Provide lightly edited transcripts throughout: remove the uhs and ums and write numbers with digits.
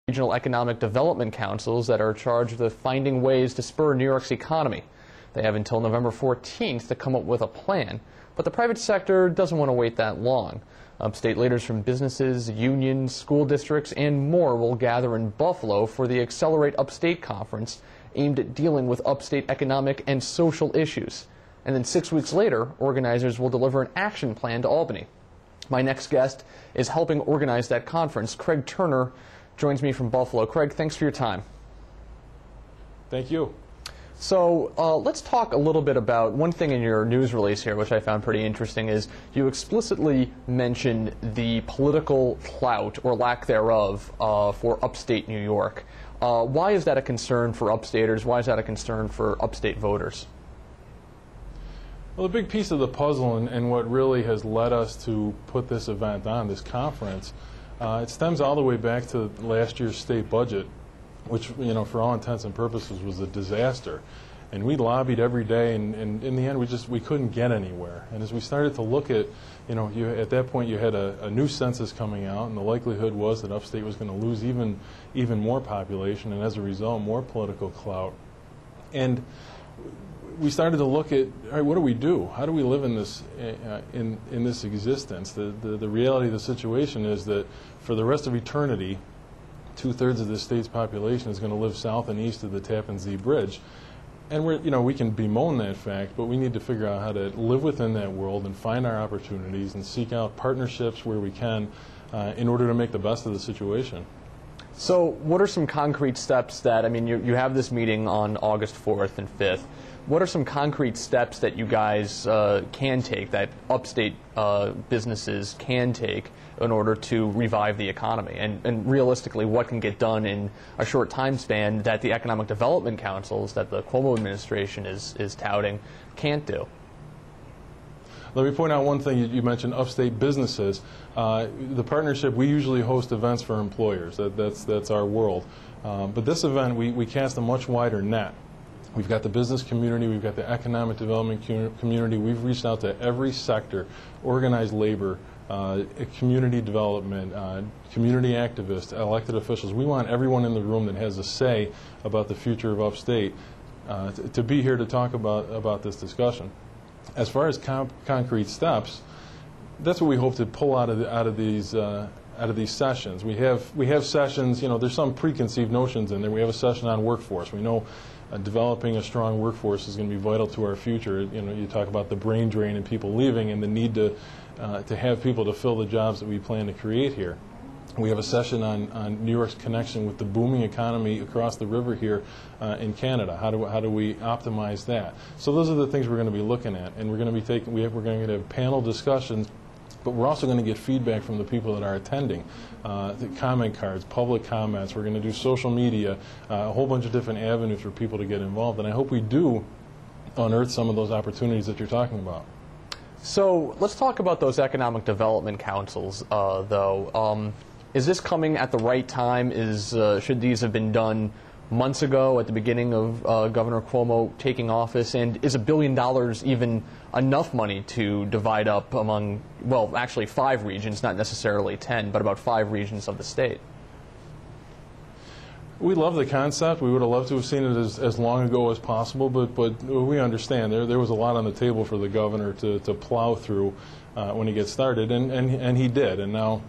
regional economic development councils that are charged with finding ways to spur New York's economy. They have until November 14th to come up with a plan, but the private sector doesn't want to wait that long. Upstate leaders from businesses, unions, school districts, and more will gather in Buffalo for the Accelerate Upstate Conference, aimed at dealing with upstate economic and social issues. And then 6 weeks later, organizers will deliver an action plan to Albany. My next guest is helping organize that conference. Craig Turner joins me from Buffalo. Craig, thanks for your time. Thank you. So let's talk a little bit about one thing in your news release here, which I found pretty interesting, is you explicitly mentioned the political clout, or lack thereof, for upstate New York. Why is that a concern for upstaters? Why is that a concern for upstate voters? Well, a big piece of the puzzle and what really has led us to put this event on, this conference, it stems all the way back to last year's state budget, which, you know, for all intents and purposes was a disaster. And we lobbied every day, and in the end we couldn't get anywhere. And as we started to look at, you know, at that point you had a new census coming out, and the likelihood was that upstate was going to lose even more population, and as a result more political clout. And we started to look at, all right, what do we do? How do we live in this in this existence? The reality of the situation is that for the rest of eternity, 2/3 of the state's population is going to live south and east of the Tappan Zee Bridge. And we can bemoan that fact, but we need to figure out how to live within that world and find our opportunities and seek out partnerships where we can in order to make the best of the situation. So what are some concrete steps that, I mean, you have this meeting on August 4th and 5th. What are some concrete steps that you guys can take, that upstate businesses can take in order to revive the economy? And realistically, what can get done in a short time span that the economic development councils that the Cuomo administration is touting can't do? Let me point out one thing. You mentioned upstate businesses. The partnership, we usually host events for employers. That's our world. But this event, we cast a much wider net. We've got the business community, we've got the economic development community. We've reached out to every sector, organized labor, community development, community activists, elected officials. We want everyone in the room that has a say about the future of upstate to be here to talk about this discussion. As far as concrete steps, that's what we hope to pull out of these sessions. We have sessions. You know, there's some preconceived notions in there. We have a session on workforce. We know developing a strong workforce is going to be vital to our future. You know, you talk about the brain drain and people leaving, and the need to have people to fill the jobs that we plan to create here. We have a session on New York's connection with the booming economy across the river here in Canada. How do we optimize that? So those are the things we're going to be looking at, and we're going to have panel discussions. But we're also going to get feedback from the people that are attending, the comment cards, public comments. We're going to do social media, a whole bunch of different avenues for people to get involved. And I hope we do unearth some of those opportunities that you're talking about. So let's talk about those economic development councils, though. Is this coming at the right time? Should these have been done months ago at the beginning of Governor Cuomo taking office? And is $1 billion even enough money to divide up among, well, actually 5 regions, not necessarily 10, but about 5 regions of the state? We love the concept. We would have loved to have seen it as long ago as possible, but we understand there was a lot on the table for the governor to plow through when he gets started, and he did. And now,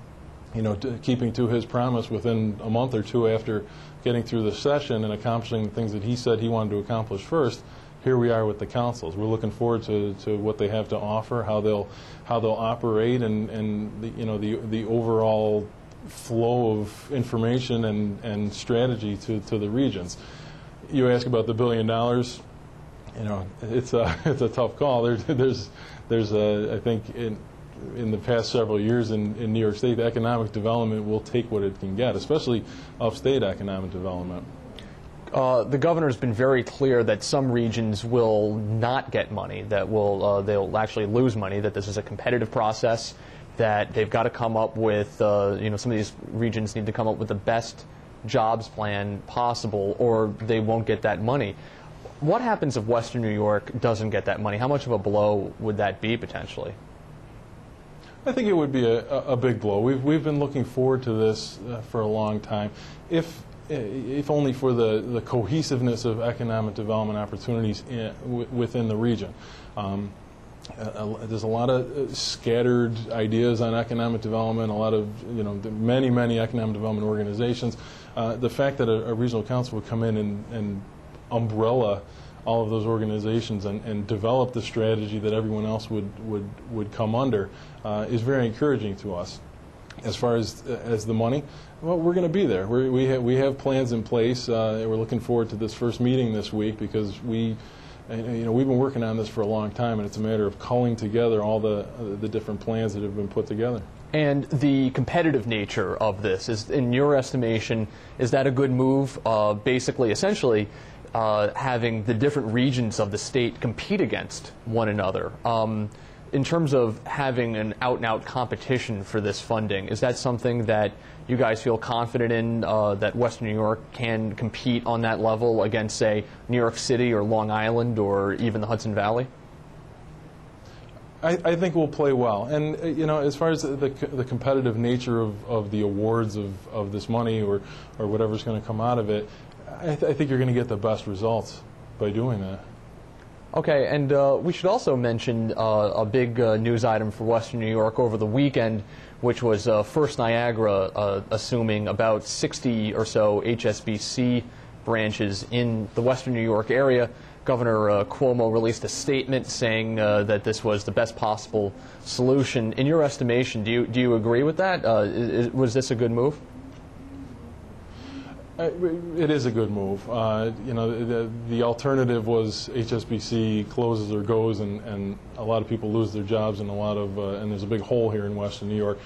you know, keeping to his promise, within a month or two after getting through the session and accomplishing the things that he said he wanted to accomplish first, here we are with the councils. We're looking forward to what they have to offer, how they'll operate, and the overall flow of information and strategy to the regions. You ask about the $1 billion. You know, it's a tough call. There's I think in the past several years in New York State, the economic development will take what it can get, especially upstate economic development. The governor's been very clear that some regions will not get money, that they'll actually lose money, that this is a competitive process, that they've got to come up with, some of these regions need to come up with the best jobs plan possible, or they won't get that money. What happens if Western New York doesn't get that money? How much of a blow would that be potentially? I think it would be a big blow. We've been looking forward to this for a long time, if only for the cohesiveness of economic development opportunities within the region. There's a lot of scattered ideas on economic development, a lot of, many economic development organizations. The fact that a regional council would come in and umbrella all of those organizations and develop the strategy that everyone else would come under is very encouraging to us. As far as the money, well, we're going to be there. We have plans in place. We're looking forward to this first meeting this week because we've been working on this for a long time, and it's a matter of culling together all the different plans that have been put together. And the competitive nature of this, is, in your estimation, is that a good move? Basically, essentially, having the different regions of the state compete against one another. In terms of having an out-and-out competition for this funding, is that something that you guys feel confident in, that Western New York can compete on that level against, say, New York City or Long Island or even the Hudson Valley? I think we'll play well. And, as far as the competitive nature of the awards of this money or whatever's going to come out of it, I think you're going to get the best results by doing that. Okay, and we should also mention a big news item for Western New York over the weekend, which was First Niagara assuming about 60 or so HSBC branches in the Western New York area. Governor Cuomo released a statement saying that this was the best possible solution. In your estimation, do you agree with that? Was this a good move? It is a good move. The alternative was HSBC closes or goes, and a lot of people lose their jobs, and and there's a big hole here in Western New York.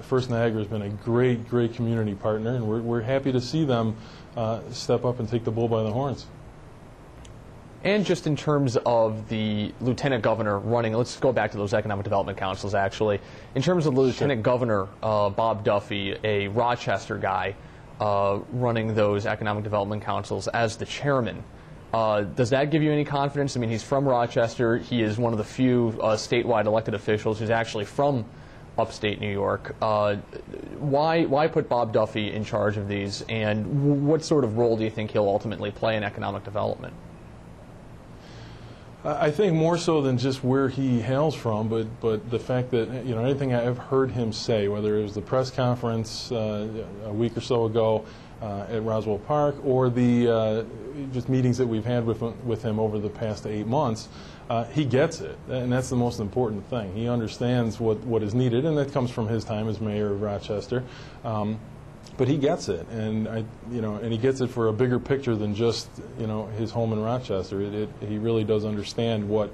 First Niagara has been a great community partner, and we're happy to see them step up and take the bull by the horns. And just in terms of the lieutenant governor running, let's go back to those economic development councils, actually. In terms of the lieutenant governor, Bob Duffy, a Rochester guy, running those economic development councils as the chairman, does that give you any confidence? I mean, he's from Rochester. He is one of the few statewide elected officials who's actually from upstate New York. Why put Bob Duffy in charge of these, and what sort of role do you think he'll ultimately play in economic development? I think more so than just where he hails from, but the fact that, anything I've heard him say, whether it was the press conference a week or so ago at Roswell Park, or the just meetings that we've had with him over the past 8 months, he gets it, and that's the most important thing. He understands what is needed, and that comes from his time as mayor of Rochester. But he gets it, and and he gets it for a bigger picture than just his home in Rochester. He really does understand what,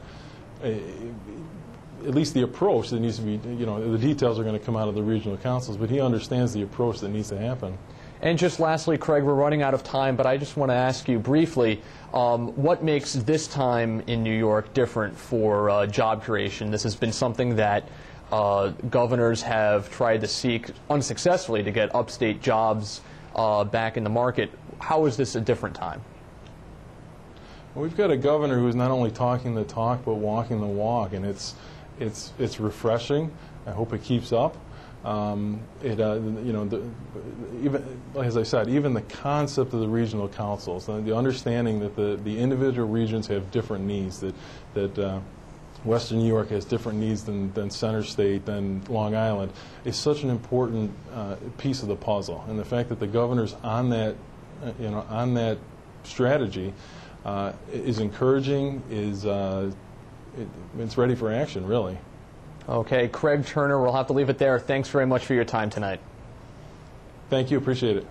at least the approach that needs to be. The details are going to come out of the regional councils, but he understands the approach that needs to happen. And just lastly, Craig, we're running out of time, but I just want to ask you briefly, what makes this time in New York different for job creation? This has been something that governors have tried to seek unsuccessfully to get upstate jobs back in the market. How is this a different time? Well, we've got a governor who's not only talking the talk but walking the walk, and it's refreshing. I hope it keeps up. Even as I said, even the concept of the regional councils, the understanding that the individual regions have different needs, that Western New York has different needs than Center State, than Long Island, is such an important piece of the puzzle. And the fact that the governor's on that, on that strategy is encouraging. It's ready for action, really. Okay, Craig Turner, we'll have to leave it there. Thanks very much for your time tonight. Thank you. Appreciate it.